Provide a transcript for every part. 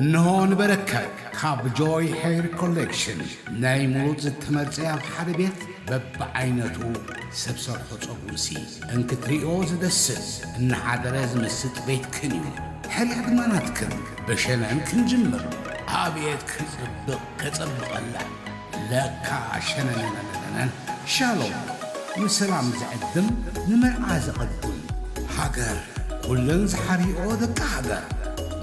إنه نبركة كاب جوي هير كوليكشن ناي مولود التمرزية بحربيت ببعينتو سبسر حصوصي انك تريو زدسس إن حدا لازم الست بيت كنيو حري عد ما نتكن بشلان كنجمر عابيت كتصبق الله لكا شنننننن شالوم مسلام زعدم نمرعاز قدم حقر كلن زحريقو ذكا حقر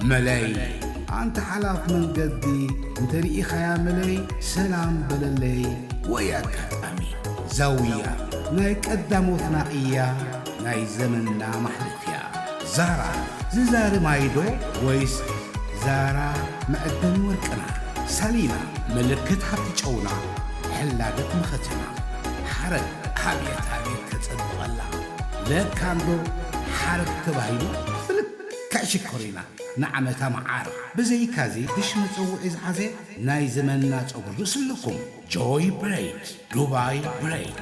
ملاي أنت حلاف من قدي انت رئيخ يا ملاي سلام بللي وياك أمين زاوية ناي قدامو ثنائية ناي زمننا محلفيا زارا زار مايدو ويس زارا مقدم ورقنا سليمة ملكت حبت شونا حلاقت مختنا حرق هابيت كتصدق الله لك عنده حرق تبايدو كأشكرنا نعمة معار بزي كازي دش متسوق إزعازي ناي زمننا تصبر رسلكم جوي بريد دبي بريد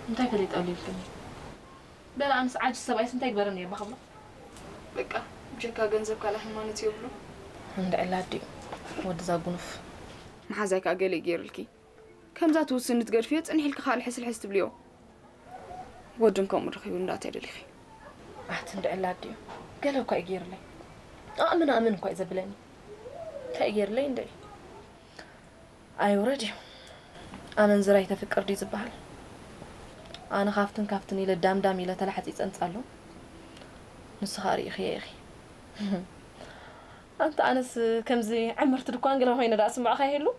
انتي فليت قولي لكني بلا أمس عاج السبعيس انتي كبرني يا بخبله بقى جاكا جنزب كالا حمانتي يبلو عند علاج ود زابونف ما زيك أقلي جيرلكي كم ذات وسن تقرفيت أني حلك خال حس تبليو ودنكم رخيون لا تدلخي عند علاج قالوا كأجير لي أمن كويس بلاني كأجير لي ندري أيوة رجع أنا نزرعي تفكر دي زبال أنا كافتني للدام إلى تلحت يسألوا نسخاري يا أخي أنت أنس كم زي عمرت دكان قالوا هنا رأس مع خيلو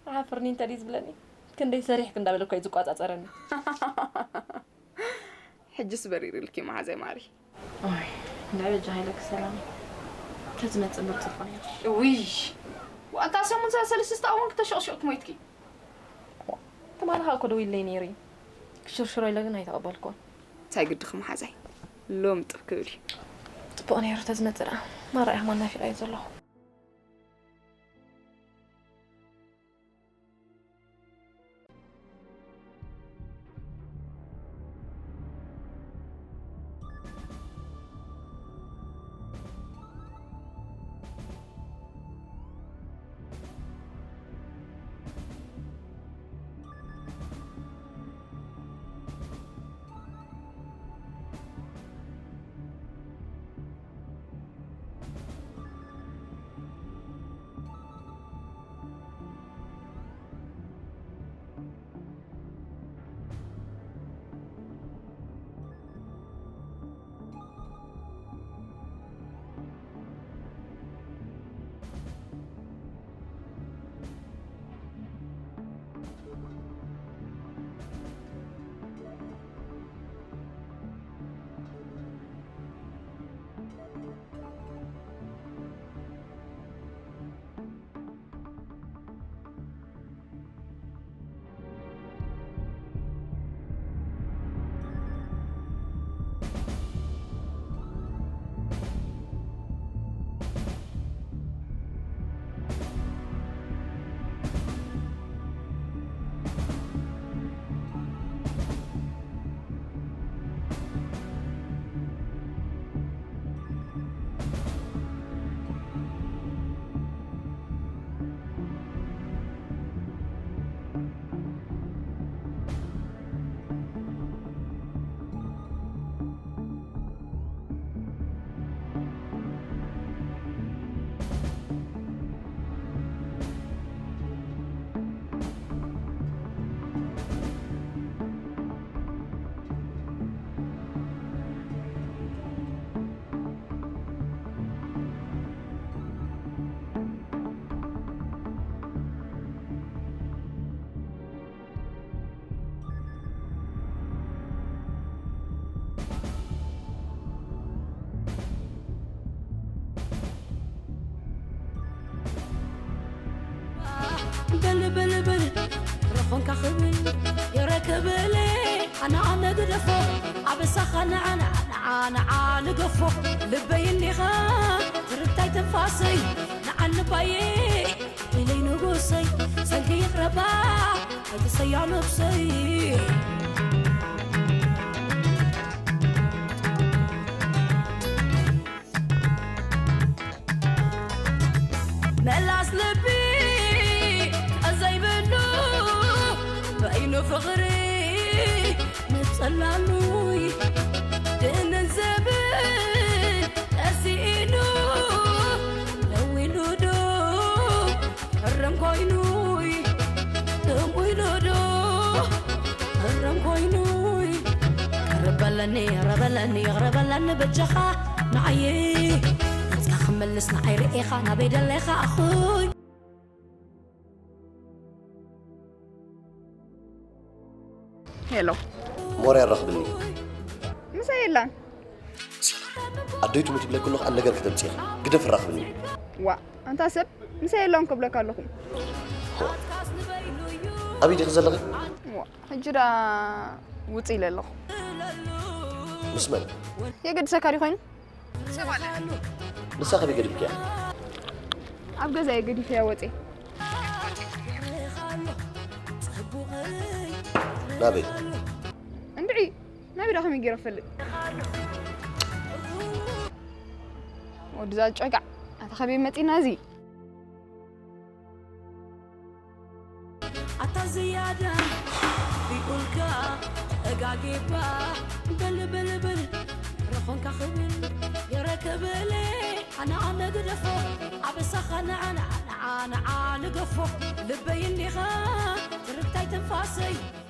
عافرني أنت ديز بلاني كندي سريح كندا بلو كويس قاعد أترني حجس برير لكي مع زي ماري أي لا جاهلك السلام لازم تسمر تفايا ويش وأنت أصلا من سلسلة أول كتشوشك ميتكي طبعا هاكل ويلي نيري شرشري لغن هاي تقبلكم تاي قد خم حزي لوم تفكري طبقني رت ازمتنا ما رأيها ما نافي أي زلو بل رخون كخبل يركب لي أنا قدفو عبسخ أنا قفو لبيني خا تربتاي تنفاسي نعن باي إلي نقوسي سنكي يقربا هيد سيا نفسي ملاس لبي فغري نتصلالوي تنزبل أسينو لويلو دو الرم كوينوي تمويلو دو الرم كوينوي ربلني بجخا نعيي نتسكا خملس نعي رئيخا نبيد الليخا أخوي هلو موري الرخبني مسايلا عديتو متبلا كله عن نجار كتبتيه قدف الرخبني وا أنت سب مسايلا قبلك لكم أبي تغزل لغي وا هجرا وطيل الله مسمن يا قد سكاري خوين سبالا لسا خبي قدف كيا أبقى زي قدي فيها وطي نابي اندعي نابي راهم يجي رفلت ودزاج أقع أتخبي متي نازي زيادة بيقولك أقاقيبا بل رخون كخبل يركب لي أنا قدفو عبسخ أنا قفو لبيني خا تركتاي تنفاسي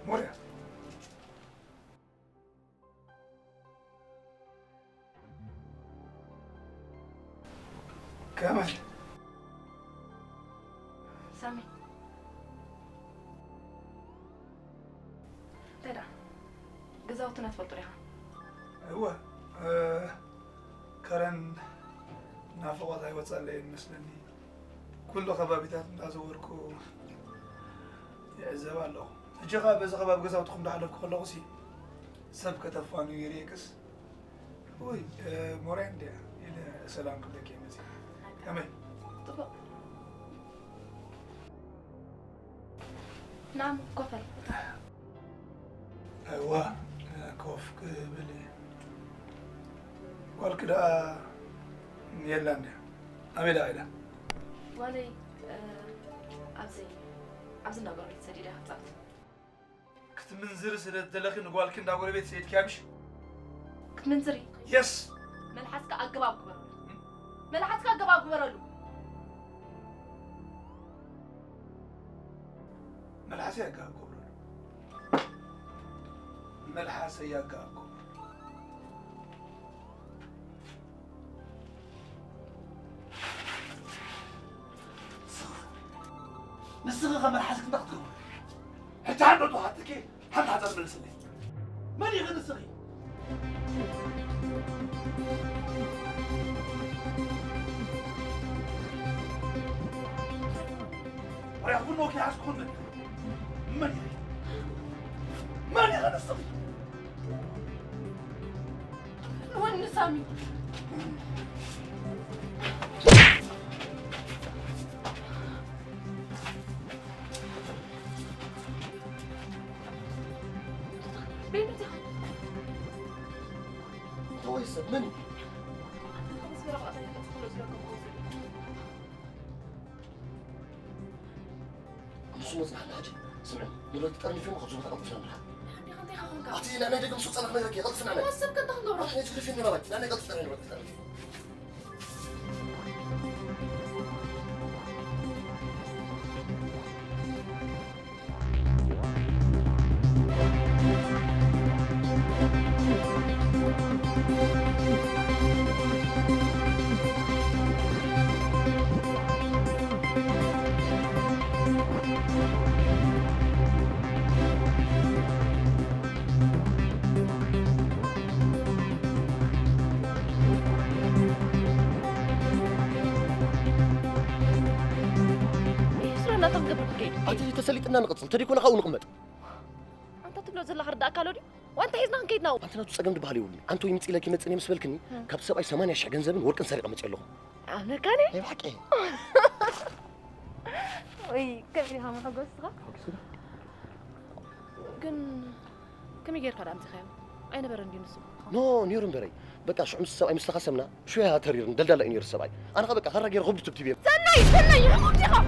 موريا كامل سامي تدا جزاوتنا تفضل يا هو كرن نافقات هاي وصلي مسلني كل خبابيتات نازوركو يعزب الله جغا بز خباب جزاوتكم دحلك خلو سي سب كتفانو يريكس وي مورين دي الى سلام كلك يا مسي كمل طب نعم كفل ايوه كوف بلي قال كده يلا عندي أبي لا إله ولي أبزي نقول سديدة صعب كنت منزر سيد دلخي نقول كنا أقول بيت سيد كامش كنت منزري يس من حسك أجباب كبرلو من حسك أجباب كبرلو ملحس يا جاب كبرلو ملحس يا جاب كبرلو نسخة ملحسك نقطه حتى عنده حتى كي حتى هذا من السنة ماني غير الصغير يقول نوكي عسكون من غنصب وين سامي بينتي هو يسب مني شو مزح الحاجة سمعني دلوقتي تقرني فيهم خبزوا تقرب فينا منها أعطيني أنا دقم صوت صنع ميرك يغلط فينا أنا واسب كنت هندور أنا تقول فيني مرات أنا قلت فينا الوقت لا تنقبل كيف أعطيني تسليت إننا نقصل تريكون أخاو نقمت أنت تبلو زل خرد أكالودي وأنت حيزنا كيد ناو أنت ناتو سقم دبالي ولي أنتو يمتي لك يمتني مسبلكني كاب سبعي 8 شح جنزبن وركن سرقة متقلهم أنا كاني أيوة حكي وي كيف لها ما حقصها كم يجير كلام تخيل أين برندي نسو نو نيرن بري بقى شو عمس السبعي مستخسمنا شوية هاترير دلدل إنير السبعي أنا بقى خرج يرغب تبتي بيه استنى يا حمودي خا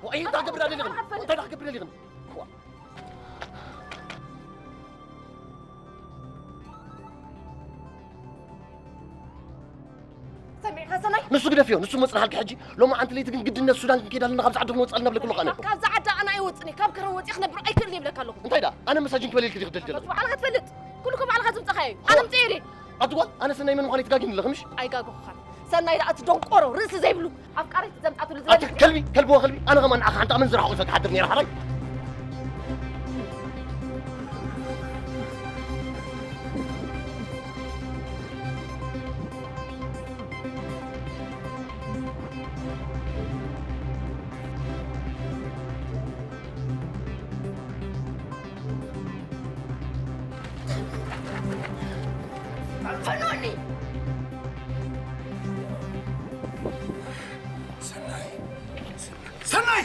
وأي أنت قبل اللي غن أنت قبل اللي غن سمير حسناي نسو قد فيهم نسو مصلحة الحجي لو ما أنت اللي تكن قد الناس السودان كده لنا خمسة عدهم وصلنا بلك كل قناة كاب زعدا أنا يوصني كاب كروت يخنا برأي كل اللي بلك له أنت إذا أنا مساجين كبليل كده خدت الجلد على هتفلت كلكم على هتم تخيل أنا متيري أطوى أنا سنة من مخالي تقاقين لغمش أي قاقو خان سناي رأت دون قرو رأس زي بلو أفكاري تزمت أتولد أنت كلبي كلبه قلبي أنا غمان أخ أنت من زرع وفك حدرني راح رأي فنوني سناي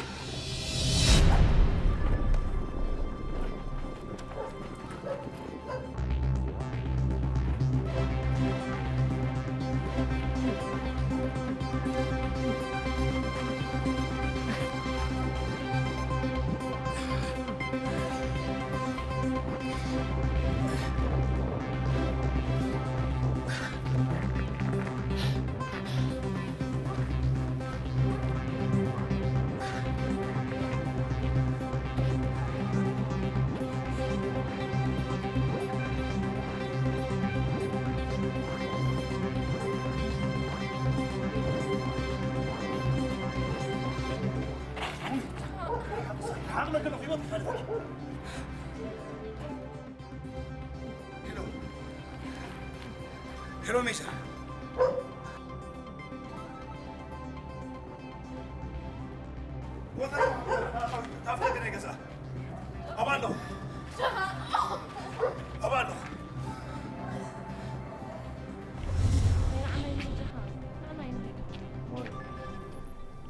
هلو ميسا تفتكر يا جزا أبانو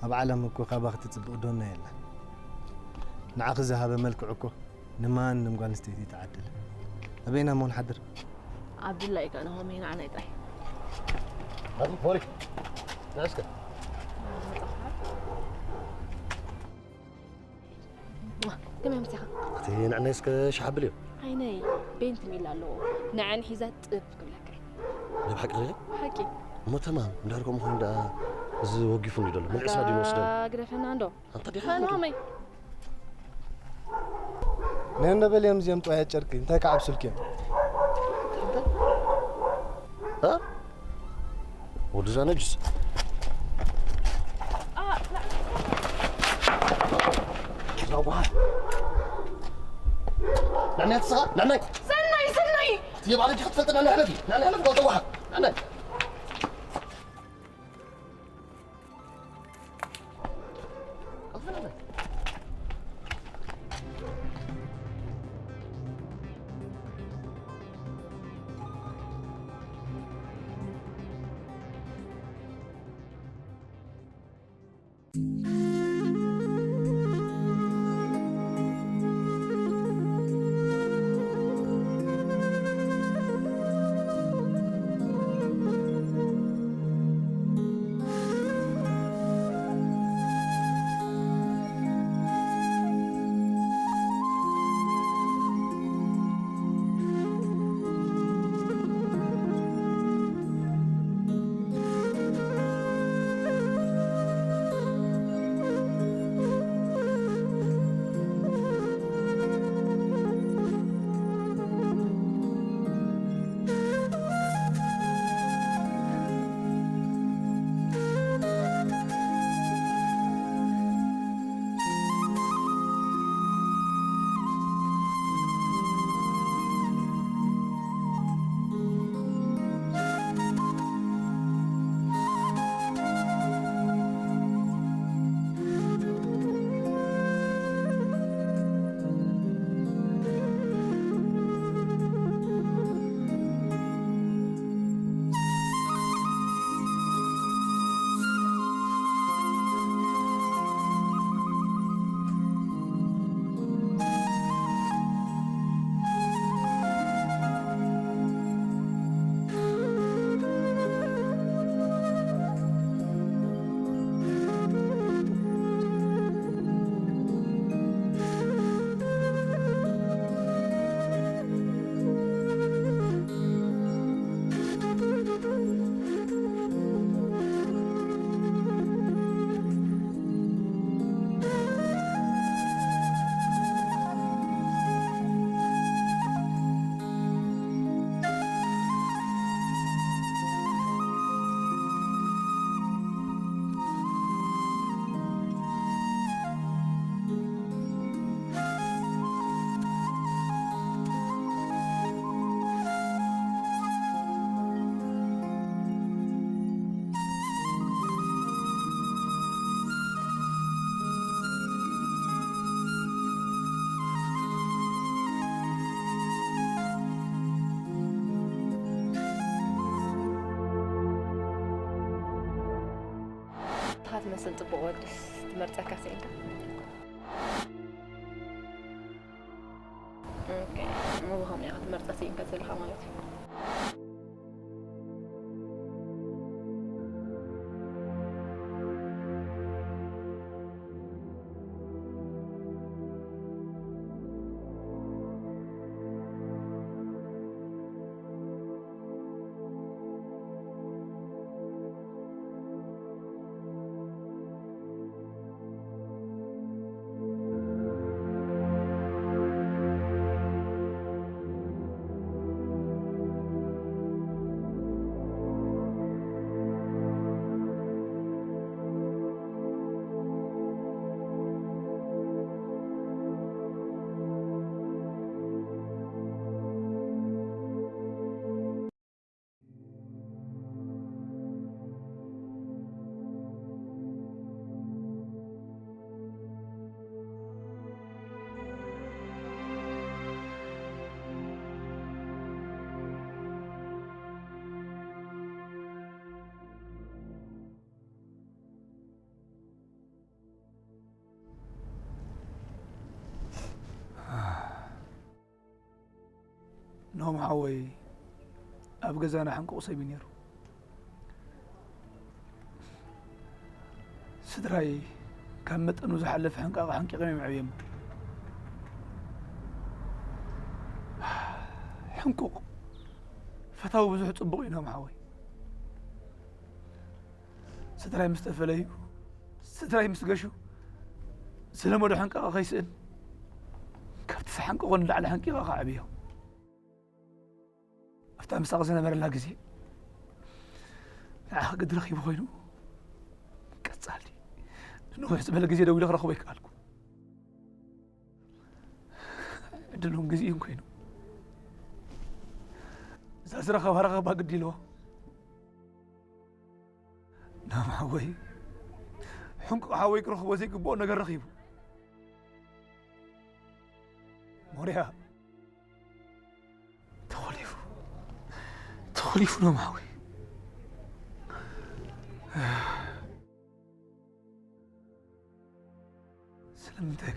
أب عالمكو خباخت تصدق دونا يلا نعاق ذهب ملكعكو نمان نمقال نستيتي تعدل أبينا مون حدر عبد الله كان هو مين عنا يطيح هذا فوري ناسك كم يوم ساعة؟ أختي نعنى يسك شحب اليوم عيني بنت ميلا له نعن حيزات طب كلك لا بحق غير حكي ما تمام نداركم هون دا زي وقفوني دول من عسنا دي نوصل قرا فناندو أنت دي فنامي نحن باليوم زيم طوية شركة انت كعب سلكين ها ودزا نجس لا زاوها نعني هتصغى نعني سني تجيب عليك خطفت نعني حلفي نعني حلفي قول زاوها نعني تمثل طبق ودس تمرتها كاسينكا اوكي مو بهم يا تمرتها سينكا زي الخمالات نوم حوي أبقى زانا حنق قصيبين يرو سدراي كان متأنو زحلف حنق قيمة معيم حنقوق فتاو بزح صبغينا معوي ستراي مستفليو ستراي مستقشو سلام ودو حنقا خيسن كفت حنقون على حنقي قاعبيو أفتح مستغزنا مر لا غزي قد رخيب خوينو قصالي انه يحسب له غزي دوي لخرخوي قالكو ادلهم غزي خوينو زازرا خبرها باقدي له نعم حوي حنق حوي كرخ وزي قبو نغير رخيبو موريا تخليفو نعم حوي سلامتك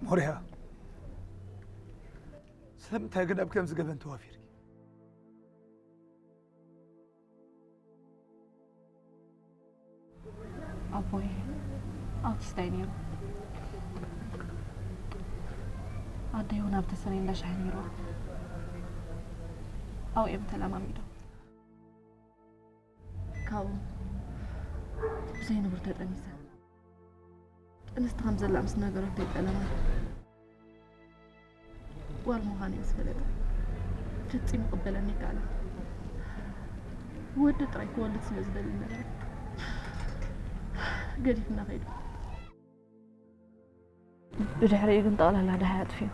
موريا سلامتك أنا بكم زقبان توافيري أبوي أتستينيو أديونا بتسنين لشهنيرو أو إمتى لماميدو كاو زين برتد أنيسة نستخدم أمس نجارة تتألم والمهاني مسفلت جتي مقبلني كالا ودت رايك ولد سلزل المرأة قريبنا غير بجحري كنت أقول لها دهات فيه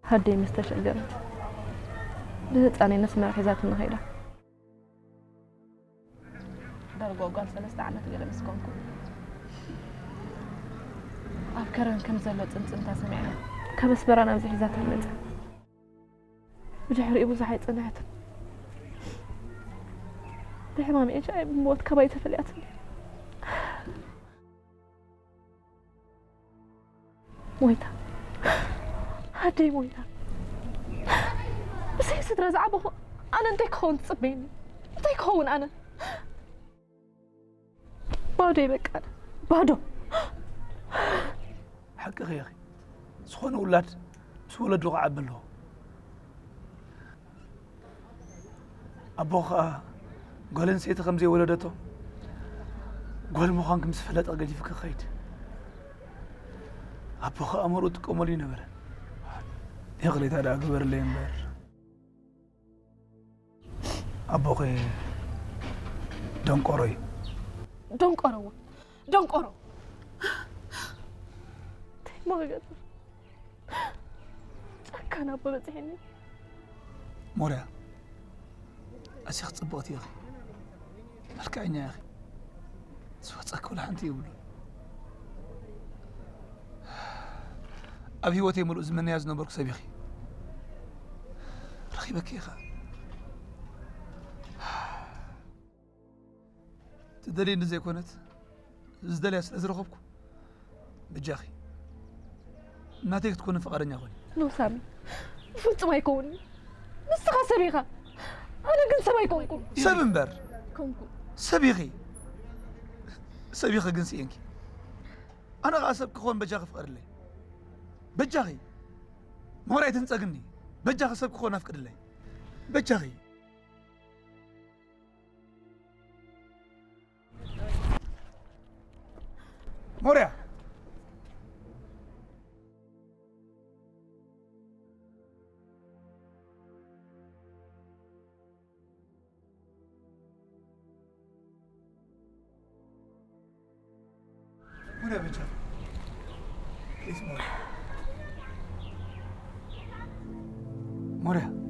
هدي مستشجرت بدت أنا نسمع حزات النهيرة درجوا قال 3 عامات غير مسكونكم أفكرن كم زلت انت سمعنا كبس برانا مزح ذات المدى بجحري أبو زحيت صنعت بحمامي إيش أي بموت كبايت فلياتني مويتا هدي مويتا بس هي سترة زعبه أنا انتك هون تصبيني انتك هون أنا بادو يبك أنا بادو حق يا أخي سخون أولاد بس ولد رقع بله أبوخ قال نسيت خمزي ولدته قال مخانك مسفلت أقل يفك خيت أبوخ أمرو تقوم لي نبر يغلي ترى أكبر لي نبر أبوخي دونكوروي دونكورو ما قدر كان أبو بتحني موريا أشيخ صبغتي يا أخي ملكعيني يا أخي سواتك ولا حنتي يقولوا أبي هوتي ملؤ زمن يازنو برك سبيخي رخيبك يا أخي تدري إن زي كونت زدلي أزرخبكم بجاخي ناتيك تكون فقرني أخوي نو سامي فلت ما يكون نستغى سبيخة أنا قلت ما يكون سبنبر كونكو سبيخة قنسي إنكي أنا غاسب كخون بجاخي فقر لي بجاخي ما رأيت تنسقني بجاخي سب كخون أفكر لي بجاخي موريا موريا بجاخي بليز موريا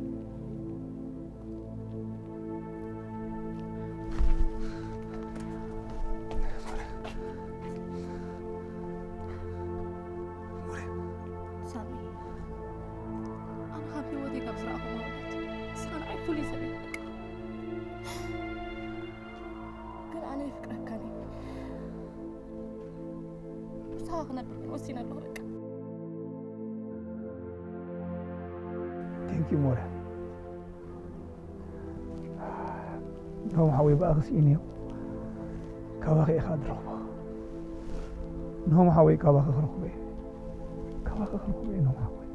Thank you موريا نوم حوي بأغس إنيو كواخي إخاد رخبا نوم حوي كواخي خرخبي نوم حوي